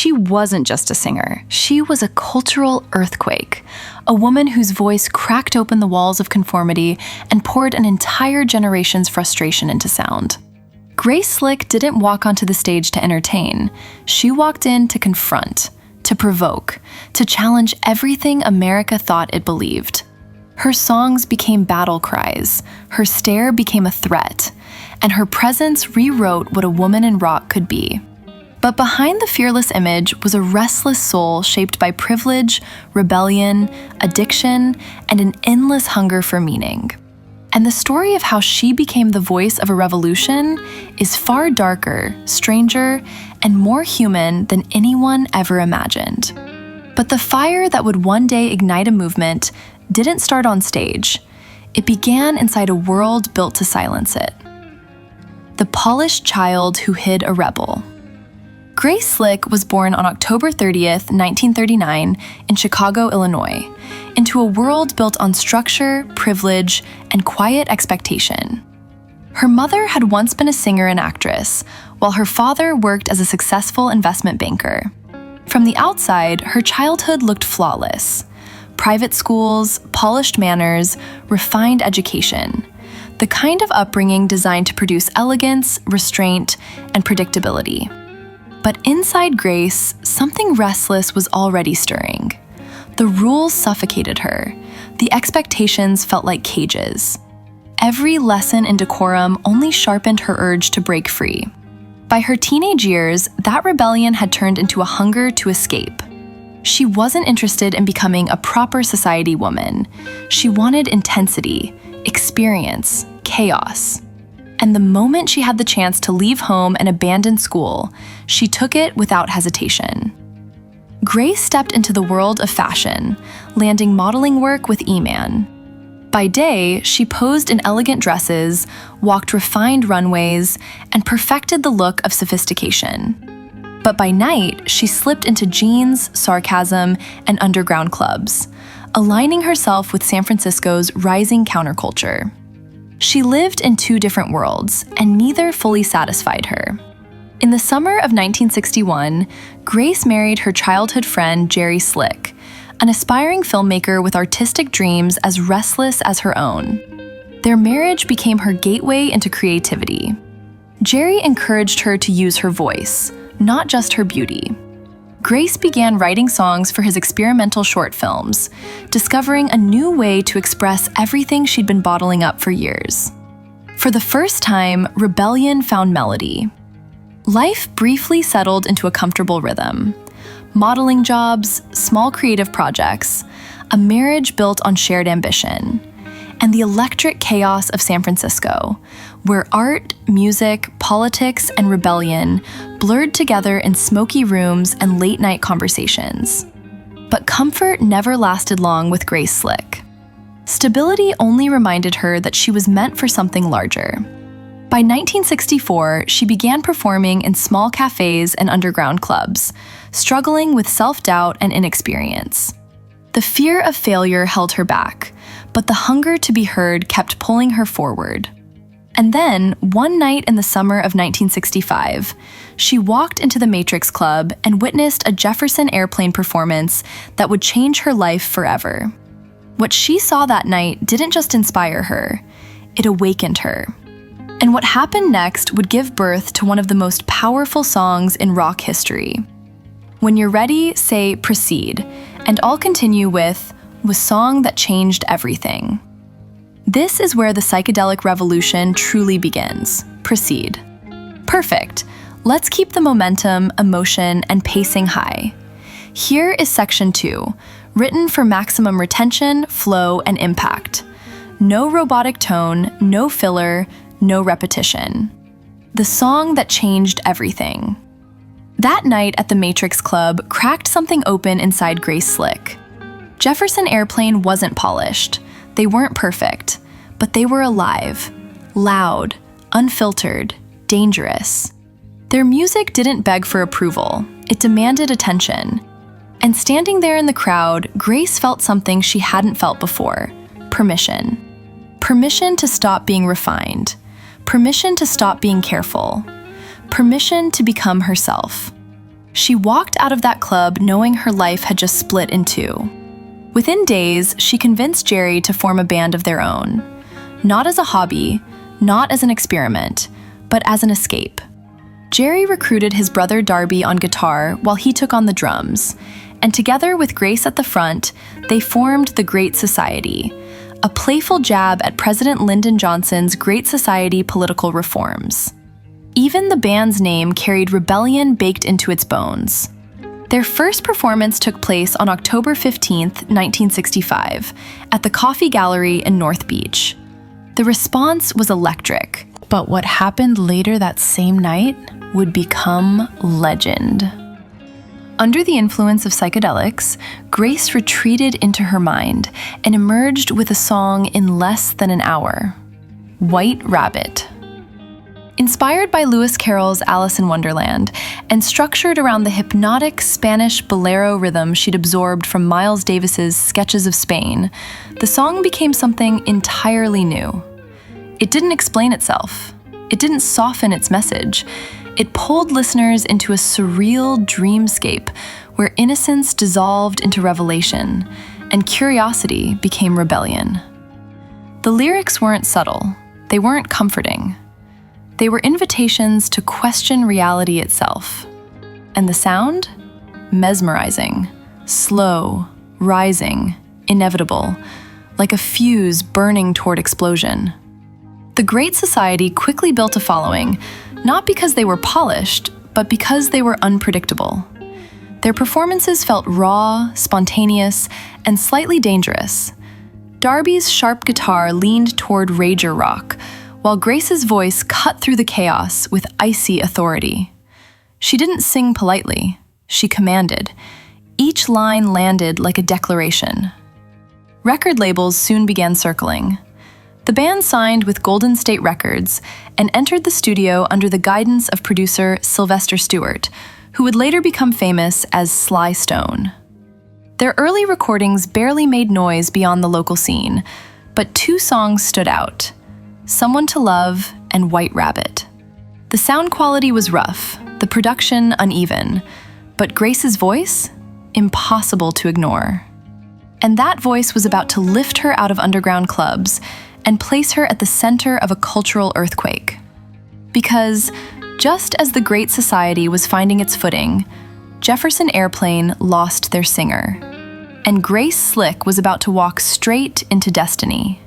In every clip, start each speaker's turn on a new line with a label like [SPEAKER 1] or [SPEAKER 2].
[SPEAKER 1] she wasn't just a singer. She was a cultural earthquake, a woman whose voice cracked open the walls of conformity and poured an entire generation's frustration into sound. Grace Slick didn't walk onto the stage to entertain. She walked in to confront, to provoke, to challenge everything America thought it believed. Her songs became battle cries, her stare became a threat, and her presence rewrote what a woman in rock could be. But behind the fearless image was a restless soul shaped by privilege, rebellion, addiction, and an endless hunger for meaning. And the story of how she became the voice of a revolution is far darker, stranger, and more human than anyone ever imagined. But the fire that would one day ignite a movement didn't start on stage. It began inside a world built to silence it. The polished child who hid a rebel. Grace Slick was born on October 30th, 1939, in Chicago, Illinois, into a world built on structure, privilege, and quiet expectation. Her mother had once been a singer and actress, while her father worked as a successful investment banker. From the outside, her childhood looked flawless. Private schools, polished manners, refined education. The kind of upbringing designed to produce elegance, restraint, and predictability. But inside Grace, something restless was already stirring. The rules suffocated her. The expectations felt like cages. Every lesson in decorum only sharpened her urge to break free. By her teenage years, that rebellion had turned into a hunger to escape. She wasn't interested in becoming a proper society woman. She wanted intensity, experience, chaos. And the moment she had the chance to leave home and abandon school, she took it without hesitation. Grace stepped into the world of fashion, landing modeling work with E-Man. By day, she posed in elegant dresses, walked refined runways, and perfected the look of sophistication. But by night, she slipped into jeans, sarcasm, and underground clubs, aligning herself with San Francisco's rising counterculture. She lived in two different worlds, and neither fully satisfied her. In the summer of 1961, Grace married her childhood friend Jerry Slick, an aspiring filmmaker with artistic dreams as restless as her own. Their marriage became her gateway into creativity. Jerry encouraged her to use her voice, not just her beauty. Grace began writing songs for his experimental short films, discovering a new way to express everything she'd been bottling up for years. For the first time, rebellion found melody. Life briefly settled into a comfortable rhythm. Modeling jobs, small creative projects, a marriage built on shared ambition, and the electric chaos of San Francisco, where art, music, politics, and rebellion blurred together in smoky rooms and late-night conversations. But comfort never lasted long with Grace Slick. Stability only reminded her that she was meant for something larger. By 1964, she began performing in small cafes and underground clubs, struggling with self-doubt and inexperience. The fear of failure held her back, but the hunger to be heard kept pulling her forward. And then, one night in the summer of 1965, she walked into the Matrix Club and witnessed a Jefferson Airplane performance that would change her life forever. What she saw that night didn't just inspire her, it awakened her. And what happened next would give birth to one of the most powerful songs in rock history. When you're ready, say "Proceed," and I'll continue with "Song that changed everything." This is where the psychedelic revolution truly begins. Proceed. Perfect. Let's keep the momentum, emotion, and pacing high. Here is section 2, written for maximum retention, flow, and impact. No robotic tone, no filler, no repetition. The song that changed everything. That night at the Matrix Club cracked something open inside Grace Slick. Jefferson Airplane wasn't polished. They weren't perfect, but they were alive, loud, unfiltered, dangerous. Their music didn't beg for approval. It demanded attention. And standing there in the crowd, Grace felt something she hadn't felt before: permission. Permission to stop being refined. Permission to stop being careful. Permission to become herself. She walked out of that club knowing her life had just split in two. Within days, she convinced Jerry to form a band of their own. Not as a hobby, not as an experiment, but as an escape. Jerry recruited his brother Darby on guitar while he took on the drums, and together with Grace at the front, they formed the Great Society, a playful jab at President Lyndon Johnson's Great Society political reforms. Even the band's name carried rebellion baked into its bones. Their first performance took place on October 15, 1965, at the Coffee Gallery in North Beach. The response was electric, but what happened later that same night would become legend. Under the influence of psychedelics, Grace retreated into her mind and emerged with a song in less than an hour, White Rabbit. Inspired by Lewis Carroll's Alice in Wonderland and structured around the hypnotic Spanish bolero rhythm she'd absorbed from Miles Davis's Sketches of Spain, the song became something entirely new. It didn't explain itself. It didn't soften its message. It pulled listeners into a surreal dreamscape where innocence dissolved into revelation and curiosity became rebellion. The lyrics weren't subtle. They weren't comforting. They were invitations to question reality itself. And the sound? Mesmerizing, slow, rising, inevitable, like a fuse burning toward explosion. The Great Society quickly built a following, not because they were polished, but because they were unpredictable. Their performances felt raw, spontaneous, and slightly dangerous. Darby's sharp guitar leaned toward rager rock, while Grace's voice cut through the chaos with icy authority. She didn't sing politely, she commanded. Each line landed like a declaration. Record labels soon began circling. The band signed with Golden State Records and entered the studio under the guidance of producer Sylvester Stewart, who would later become famous as Sly Stone. Their early recordings barely made noise beyond the local scene, but two songs stood out: Someone to Love and White Rabbit. The sound quality was rough, the production uneven, but Grace's voice? Impossible to ignore. And that voice was about to lift her out of underground clubs and place her at the center of a cultural earthquake. Because, just as the Great Society was finding its footing, Jefferson Airplane lost their singer, and Grace Slick was about to walk straight into destiny.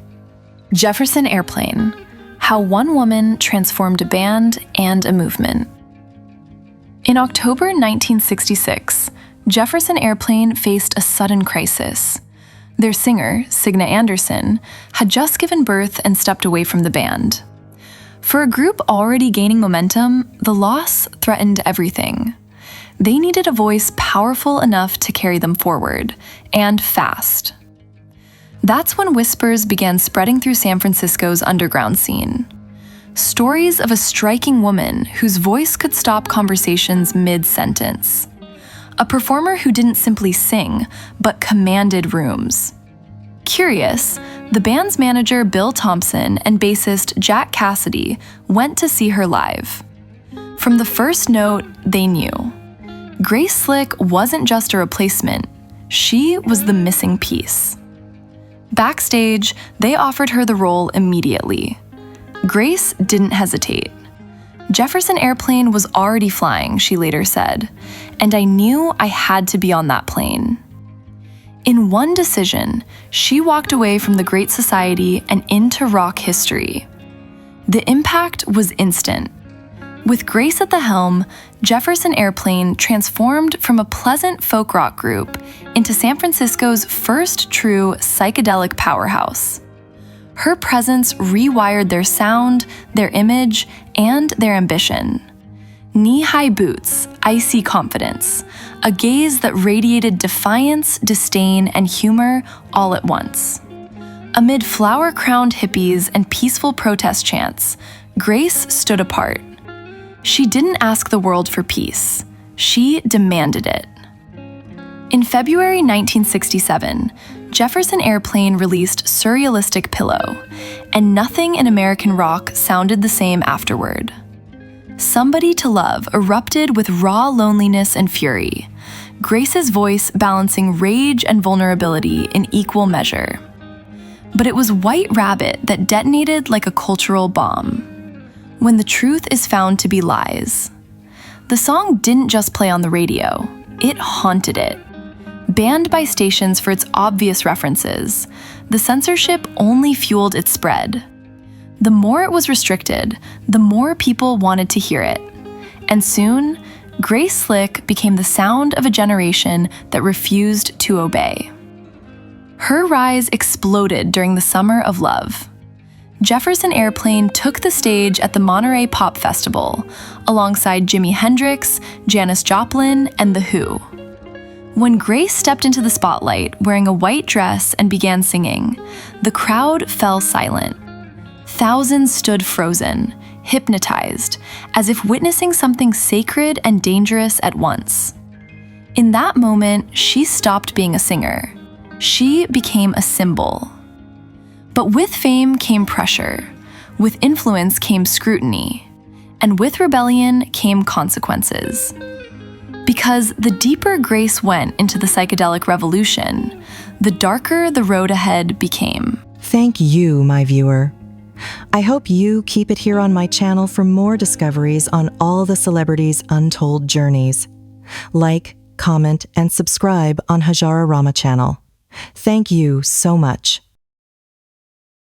[SPEAKER 1] Jefferson Airplane: How One Woman Transformed a Band and a Movement. In October 1966, Jefferson Airplane faced a sudden crisis. Their singer, Signe Anderson, had just given birth and stepped away from the band. For a group already gaining momentum, the loss threatened everything. They needed a voice powerful enough to carry them forward, and fast. That's when whispers began spreading through San Francisco's underground scene. Stories of a striking woman whose voice could stop conversations mid-sentence. A performer who didn't simply sing, but commanded rooms. Curious, the band's manager Bill Thompson and bassist Jack Cassidy went to see her live. From the first note, they knew. Grace Slick wasn't just a replacement, she was the missing piece. Backstage, they offered her the role immediately. Grace didn't hesitate. Jefferson Airplane was already flying, she later said, and I knew I had to be on that plane. In one decision, she walked away from the Great Society and into rock history. The impact was instant. With Grace at the helm, Jefferson Airplane transformed from a pleasant folk rock group into San Francisco's first true psychedelic powerhouse. Her presence rewired their sound, their image, and their ambition. Knee-high boots, icy confidence, a gaze that radiated defiance, disdain, and humor all at once. Amid flower-crowned hippies and peaceful protest chants, Grace stood apart. She didn't ask the world for peace. She demanded it. In February 1967, Jefferson Airplane released Surrealistic Pillow, and nothing in American rock sounded the same afterward. Somebody to Love erupted with raw loneliness and fury, Grace's voice balancing rage and vulnerability in equal measure. But it was White Rabbit that detonated like a cultural bomb. When the truth is found to be lies. The song didn't just play on the radio, it haunted it. Banned by stations for its obvious references, the censorship only fueled its spread. The more it was restricted, the more people wanted to hear it. And soon, Grace Slick became the sound of a generation that refused to obey. Her rise exploded during the Summer of Love. Jefferson Airplane took the stage at the Monterey Pop Festival, alongside Jimi Hendrix, Janis Joplin, and The Who. When Grace stepped into the spotlight wearing a white dress and began singing, the crowd fell silent. Thousands stood frozen, hypnotized, as if witnessing something sacred and dangerous at once. In that moment, she stopped being a singer. She became a symbol. But with fame came pressure, with influence came scrutiny, and with rebellion came consequences. Because the deeper Grace went into the psychedelic revolution, the darker the road ahead became.
[SPEAKER 2] Thank you, my viewer. I hope you keep it here on my channel for more discoveries on all the celebrities' untold journeys. Like, comment, and subscribe on Hajara Rama channel. Thank you so much.